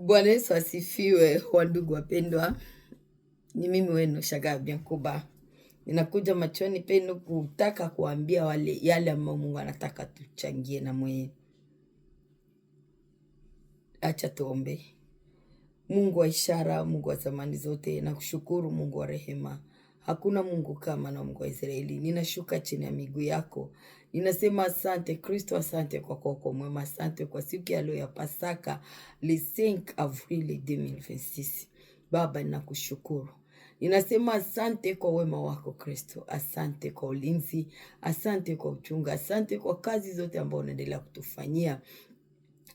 Bwana Yesu asifiwe, wandugu wapendwa. Ni mimi wenu Shagab Biankuba. Ninakuja machoni penu kutaka kuambia yale ambao Mungu anataka tuchangie na mwe. Acha tuombe. Mungu wa ishara, Mungu wa zamani zote, nakushukuru Mungu wa rehema. Hakuna Mungu kama na Mungu wa Israeli. Ninashuka chini ya miguu yako. Ninasema asante Kristo, asante kwa kwako mwema, asante kwa siku ya leo ya Pasaka, le 5 avril 2026. Baba ninakushukuru. Ninasema asante kwa wema wako Kristo, asante kwa ulinzi, asante kwa uchunga, asante kwa kazi zote ambao unaendelea kutufanyia.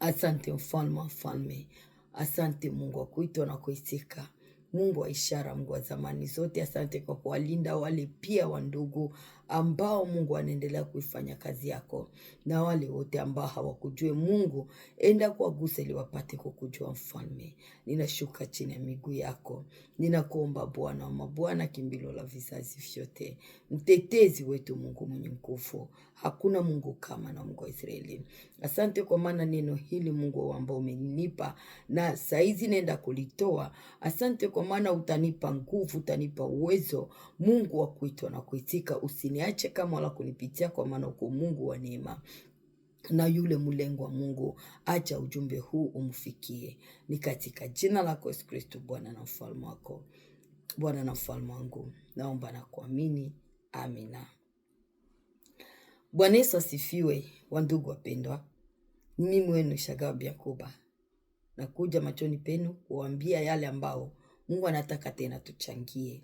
Asante mfalme wa falme, asante Mungu wa kuitwa na kuitika, Mungu wa ishara, Mungu wa zamani zote. Asante kwa kuwalinda wale pia wandugu ambao Mungu anaendelea kuifanya kazi yako, na wale wote ambao hawakujue Mungu, enda kuwagusa ili wapate kukujua mfalme. Ninashuka chini ya miguu yako, ninakuomba Bwana wa mabwana, kimbilio la vizazi vyote, mtetezi wetu, Mungu mwenye nguvu. Hakuna Mungu kama na Mungu wa Israeli. Asante kwa maana neno hili Mungu ambao umenipa na saizi nenda kulitoa. Asante kwa maana utanipa nguvu, utanipa uwezo, Mungu wa kuitwa na kuitika. Usiniache kama wala kunipitia, kwa maana uko Mungu wa neema. Na yule mlengo wa Mungu, acha ujumbe huu umfikie. Ni katika jina lako Yesu Kristo, Bwana na mfalme wako, Bwana na mfalme wangu, naomba na kuamini. Amina. Bwana Yesu asifiwe, wandugu wapendwa. Ni mimi wenu Shagab Biankuba. Nakuja machoni penu kuambia yale ambao Mungu anataka tena tuchangie.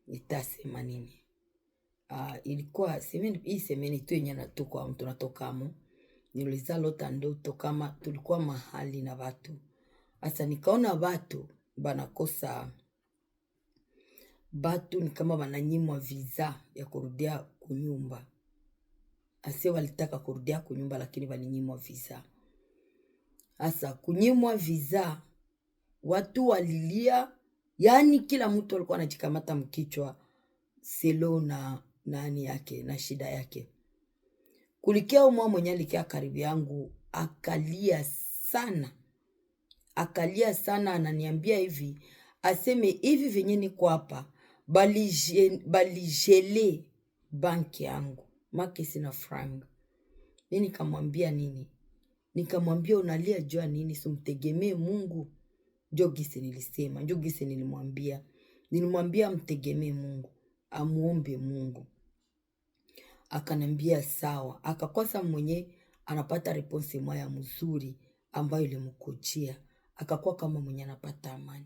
Nitasema nini? Ilikuwa semeni tu yenye tunatokamo. Niliza lota ndoto kama tulikuwa mahali na watu. Asa nikaona watu banakosa, batu ni kama bananyimwa visa ya kurudia kunyumba. Ase walitaka kurudia kunyumba lakini walinyimwa visa. Asa kunyimwa visa, watu walilia, yani kila mtu alikuwa anajikamata mkichwa selo na nani yake na shida yake. Kulikia umwa mwenye alikia karibu yangu, akalia sana, ananiambia hivi, aseme hivi venye niko hapa, balijele banki yangu, make sina franga. Nini nikamwambia nini? Nikamwambia unalia jua nini? Sumtegemee Mungu. Jogisi nilisema, jogisi nilimwambia. Nilimwambia mtegemee Mungu, amuombe Mungu. Akanambia sawa. Akakosa mwenye anapata response moja mzuri ambayo ilimkujia. Akakuwa kama mwenye anapata amani.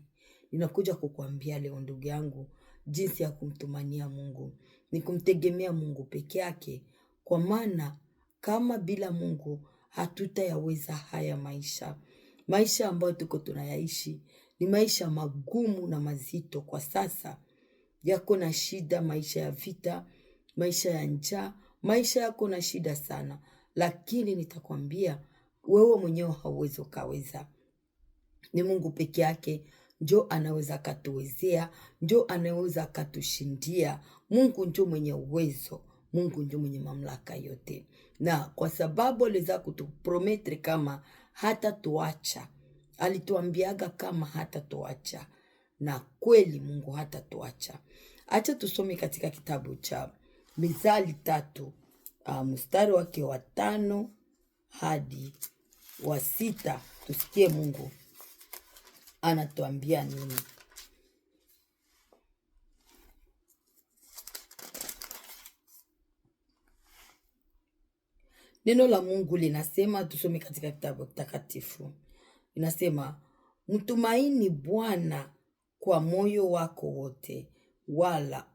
Ninakuja kukuambia leo ndugu yangu, jinsi ya kumtumania Mungu ni kumtegemea Mungu peke yake, kwa maana kama bila Mungu hatutayaweza haya maisha. Maisha ambayo tuko tunayaishi ni maisha magumu na mazito kwa sasa. Yako na shida, maisha ya vita, maisha ya njaa, maisha yako na shida sana. Lakini nitakwambia wewe mwenyewe hauwezi ukaweza. Ni Mungu peke yake njo anaweza katuwezea, njo anaweza katushindia. Mungu njo mwenye uwezo, Mungu njo mwenye mamlaka yote. Na kwa sababu aliweza kutuprometre kama hata tuacha, alituambiaga kama hata tuacha, na kweli Mungu hata tuacha. Acha tusome katika kitabu cha Mithali 3, mstari wake wa 5 hadi wa 6. Tusikie Mungu anatuambia nini. Neno la Mungu linasema, tusome katika kitabu takatifu. Linasema, mtumaini Bwana kwa moyo wako wote, wala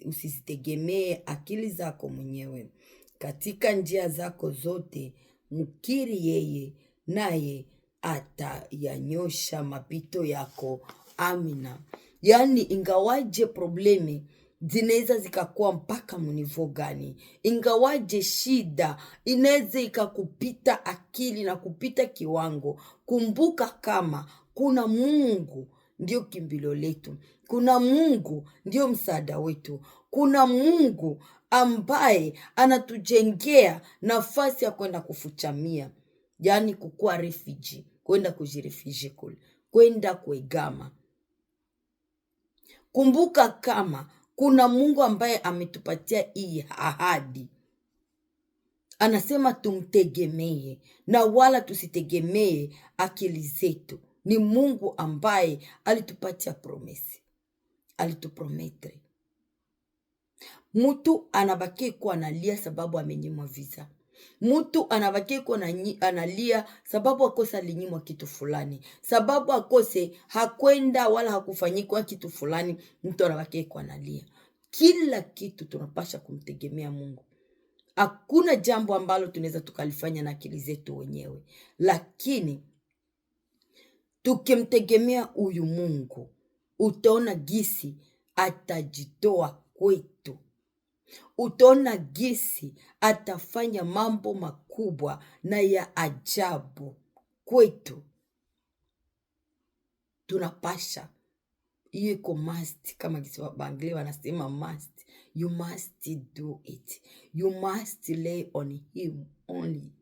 usizitegemee akili zako mwenyewe. Katika njia zako zote mkiri yeye, naye atayanyosha mapito yako. Amina. Yani ingawaje problemi zinaweza zikakuwa mpaka munivo gani, ingawaje shida inaweza ikakupita akili na kupita kiwango, kumbuka kama kuna Mungu ndio kimbilio letu, kuna Mungu ndio msaada wetu, kuna Mungu ambaye anatujengea nafasi ya kwenda kufuchamia, yani kukua refugee kwenda kujirefugee kule, kwenda kuegama. Kumbuka kama kuna Mungu ambaye ametupatia hii ahadi. Anasema tumtegemee na wala tusitegemee akili zetu. Ni Mungu ambaye alitupatia promesi, alituprometre. Mtu anabaki kuwa analia sababu amenyimwa visa. Mtu anabaki kuwa analia sababu akose alinyimwa kitu fulani, sababu akose hakwenda wala hakufanyikwa kitu fulani. Mtu anabaki kuwa analia. Kila kitu tunapasha kumtegemea Mungu. Hakuna jambo ambalo tunaweza tukalifanya na akili zetu wenyewe, lakini tukimtegemea huyu Mungu, utaona gisi atajitoa kwetu. Utaona gisi atafanya mambo makubwa na ya ajabu kwetu. Tunapasha, hiyo iko must, kama gisi Bangli wanasema must. You must do it. You must lay on him only,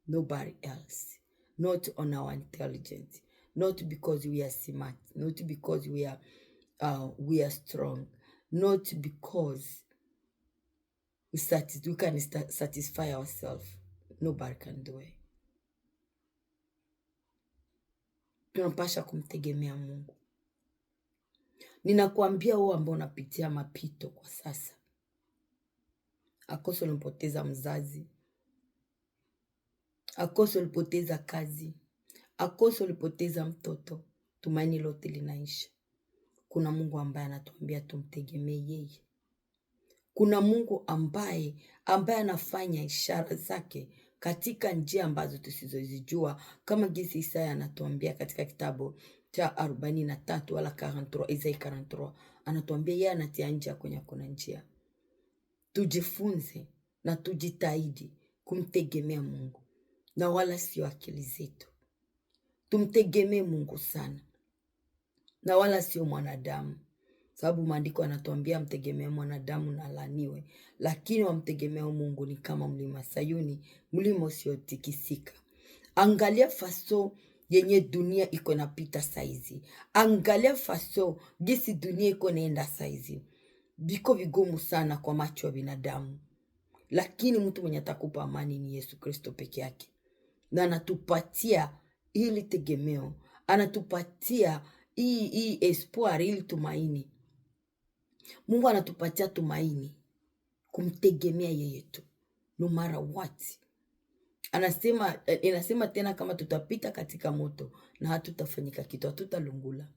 nobody else. Not on our intelligence. Not because we are smart. Not because we are strong. Not because we can satisfy ourselves. Nobody can do it. Tunapasha kumtegemea Mungu. Ninakuambia wewe ambao unapitia mapito kwa sasa. Akose ulipoteza mzazi, akose ulipoteza kazi, akose ulipoteza mtoto, tumaini lote linaisha. Kuna Mungu ambaye anatuambia tumtegemee yeye. Kuna Mungu ambaye anafanya ishara zake katika njia ambazo tusizozijua, kama jinsi Isaya anatuambia katika kitabu cha 43 wala 43, Isaya 43, anatuambia yeye anatia njia kwenye kuna njia. Tujifunze na tujitahidi kumtegemea Mungu na wala sio akili zetu. Tumtegemee Mungu sana na wala sio mwanadamu, sababu maandiko yanatuambia mtegemea mwanadamu na laaniwe, lakini wamtegemea Mungu ni kama mlima Sayuni, mlima usiotikisika. Angalia faso yenye dunia iko napita saizi. Angalia faso gisi dunia iko naenda saizi. Biko vigumu sana kwa macho ya binadamu, lakini mtu mwenye atakupa amani ni Yesu Kristo peke yake. Na anatupatia ili tegemeo, anatupatia hii espoir, ili tumaini. Mungu anatupatia tumaini kumtegemea yeye tu, no matter what. Inasema tena kama tutapita katika moto na hatutafanyika kitu, hatutalungula.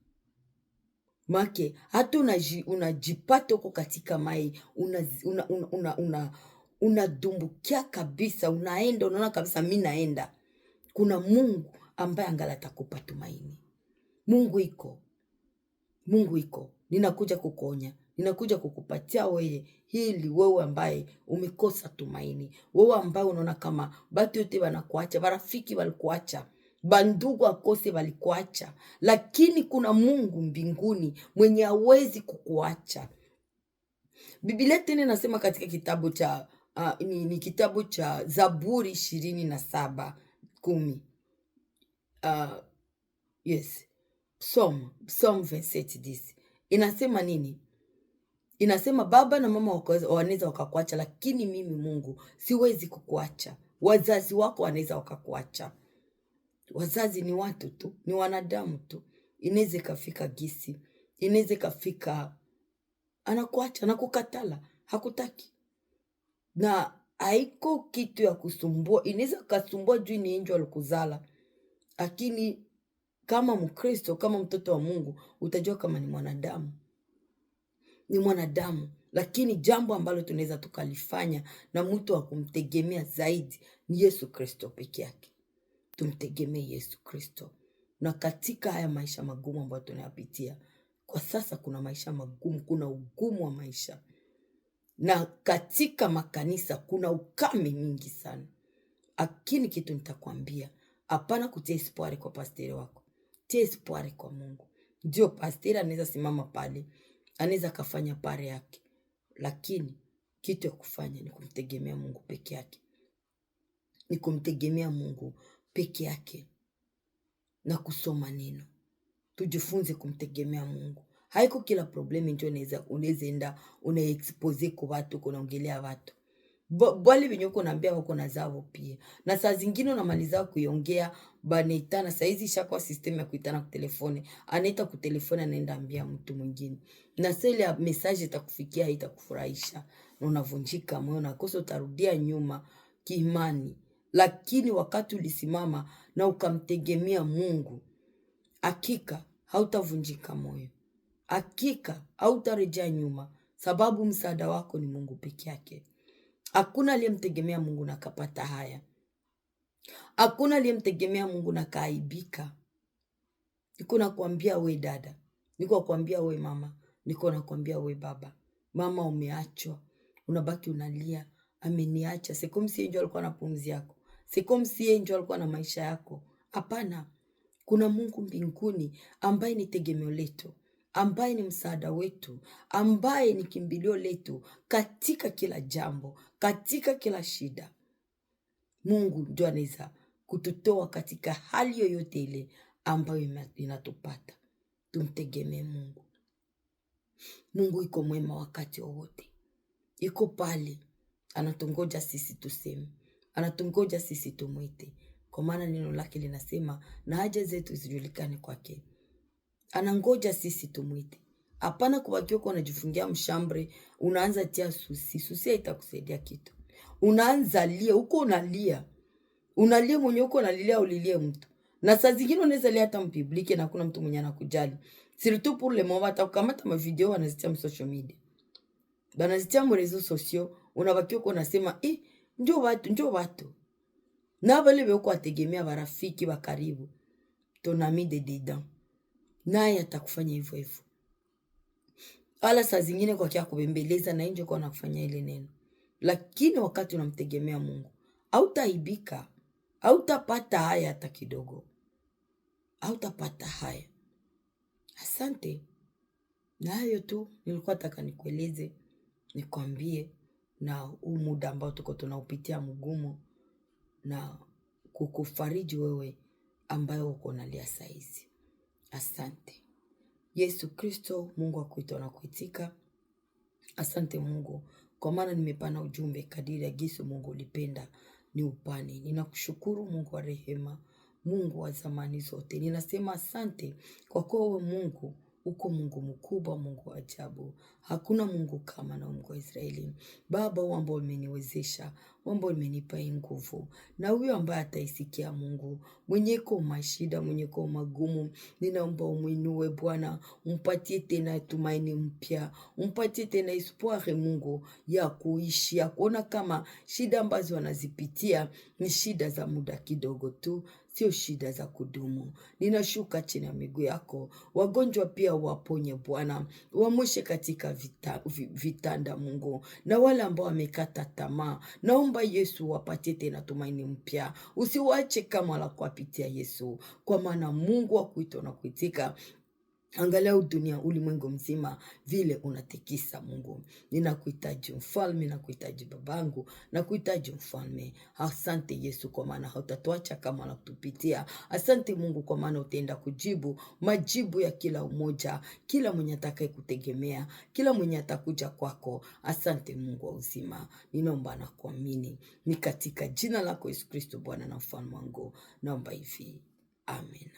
Make hata unajipata uko katika mai, unadumbukia kabisa, unaenda, unaona kabisa mimi naenda. Kuna Mungu ambaye angala atakupa tumaini. Mungu iko. Ninakuja kukuonya, ninakuja kukupatia wewe hili, wewe ambaye umekosa tumaini. Wewe ambaye unaona kama batu yote wanakuacha, marafiki walikuacha, bandugu akose walikuacha, lakini kuna Mungu mbinguni mwenye hawezi kukuacha. Biblia tena nasema katika kitabu cha ni kitabu cha Zaburi 27:10. Yes. Psalm 27:10. Inasema nini? Inasema baba na mama wanaweza wakakuacha, lakini mimi Mungu siwezi kukuacha. Wazazi wako wanaweza wakakuacha. Wazazi ni watu tu, ni wanadamu tu. Inaweza kafika gisi, inaweza kafika anakuacha, anakukatala, hakutaki. Na haiko kitu ya kusumbua. Inaweza kasumbua juu ni injo alikuzala, lakini kama Mkristo, kama mtoto wa Mungu, utajua kama ni mwanadamu. Ni mwanadamu, lakini jambo ambalo tunaweza tukalifanya na mtu wa kumtegemea zaidi ni Yesu Kristo peke yake. Tumtegemee Yesu Kristo. Na katika haya maisha magumu ambayo tunayapitia kwa sasa, kuna maisha magumu, kuna ugumu wa maisha. Na katika makanisa kuna ukame mingi sana. Lakini kitu nitakwambia, hapana kutia espoir kwa pasteri wako. Tia espoir kwa Mungu. Ndio pasteri anaweza simama pale, anaweza kafanya pare yake, lakini kitu ya kufanya ni kumtegemea Mungu peke yake. Ni kumtegemea Mungu peke yake. na kusoma neno. Tujifunze kumtegemea Mungu. Haiko kila problemi ndio unaweza enda unaexpose kwa watu, kunaongelea watu. Bwali wenye uko naambia wako na zao pia. Na saa zingine unamaliza kuiongea banaitana, saa hizi ishakuwa system ya kuitana kwa telefone. Anaita kwa telefone anaenda ambia mtu mwingine. Na sasa ile message itakufikia haitakufurahisha. Na unavunjika moyo na kosa utarudia nyuma kiimani. Lakini wakati ulisimama na ukamtegemea Mungu, hakika hautavunjika moyo. Hakika hautarejea nyuma, sababu msaada wako ni Mungu peke yake. Hakuna aliyemtegemea Mungu na kapata haya. Hakuna aliyemtegemea Mungu na kaaibika. Niko nakwambia we dada, niko nakwambia we mama, niko nakwambia we baba. Mama umeachwa, unabaki unalia, ameniacha. Siku msi ndio alikuwa na pumzi yako. Siku msi ndio alikuwa na maisha yako. Hapana. Kuna Mungu mbinguni ambaye ni tegemeo letu, ambaye ni msaada wetu, ambaye ni kimbilio letu katika kila jambo, katika kila shida. Mungu ndio anaweza kututoa katika hali yoyote ile ambayo inatupata. Tumtegemee Mungu. Mungu iko mwema wakati wowote. Iko pale, anatungoja sisi tuseme, anatungoja sisi tumwite. Kwa maana neno lake linasema na haja zetu zijulikane kwake. Anangoja sisi tumwite. Hapana kubaki uko unajifungia mshambre, unaanza tia susi. Susi haitakusaidia kitu. Unaanza lia, uko unalia. Unalia mwenye uko unalilia ulilie mtu. Na saa zingine unaweza lia hata mpublike na kuna mtu mwenye anakujali. Surtout pour le moment atakukamata ma video wanazitia social media. Banazitia mu réseaux sociaux, unabaki uko unasema, ndio watu. Na wale weko ategemea barafiki wa karibu, ton ami de dedans, naye atakufanya hivyo hivyo. Ala saa zingine kwa kia kubembeleza na nje kwa nakufanya ile neno. Lakini wakati unamtegemea Mungu, hautaibika, hautapata haya hata kidogo. Hautapata haya. Asante. Na hayo tu nilikuwa nataka nikueleze, nikwambie na huu muda ambao tuko tunaupitia mgumu, na kukufariji wewe ambayo uko unalia saizi. Asante. Yesu Kristo, Mungu akuita na kuitika. Asante Mungu, kwa maana nimepana ujumbe kadiri ya gisu Mungu ulipenda ni upane. Ninakushukuru Mungu wa rehema, Mungu wa zamani zote. Ninasema asante kwa kuwa wewe Mungu uko Mungu mkubwa, Mungu wa ajabu. Hakuna Mungu kama na Mungu wa Israeli. Baba, wewe ambao umeniwezesha, wewe ambao umenipa nguvu, na huyo ambaye ataisikia Mungu, mwenye kwa mashida, mwenye kwa magumu, ninaomba umwinue Bwana, umpatie tena tumaini mpya, umpatie tena espoir Mungu ya kuishi, ya kuona kama shida ambazo wanazipitia ni shida za muda kidogo tu, sio shida za kudumu. Ninashuka chini ya miguu yako. Wagonjwa pia waponye Bwana, wamweshe katika vitanda Mungu, na wale ambao wamekata tamaa, naomba Yesu wapatie tena tumaini mpya. Usiwache kama la kuwapitia Yesu, kwa maana Mungu akuita na kuitika. Angalau dunia, ulimwengu mzima vile unatikisa Mungu. Ninakuhitaji mfalme, nakuhitaji babangu, nakuhitaji mfalme. Asante Yesu kwa maana hautatuacha kama unatupitia. Asante Mungu kwa maana utaenda kujibu majibu ya kila umoja, kila mwenye atakaye kutegemea, kila mwenye atakuja kwako. Asante Mungu wa uzima. Ninaomba na kuamini ni katika jina lako Yesu Kristo Bwana na mfalme wangu. Naomba hivi. Amen.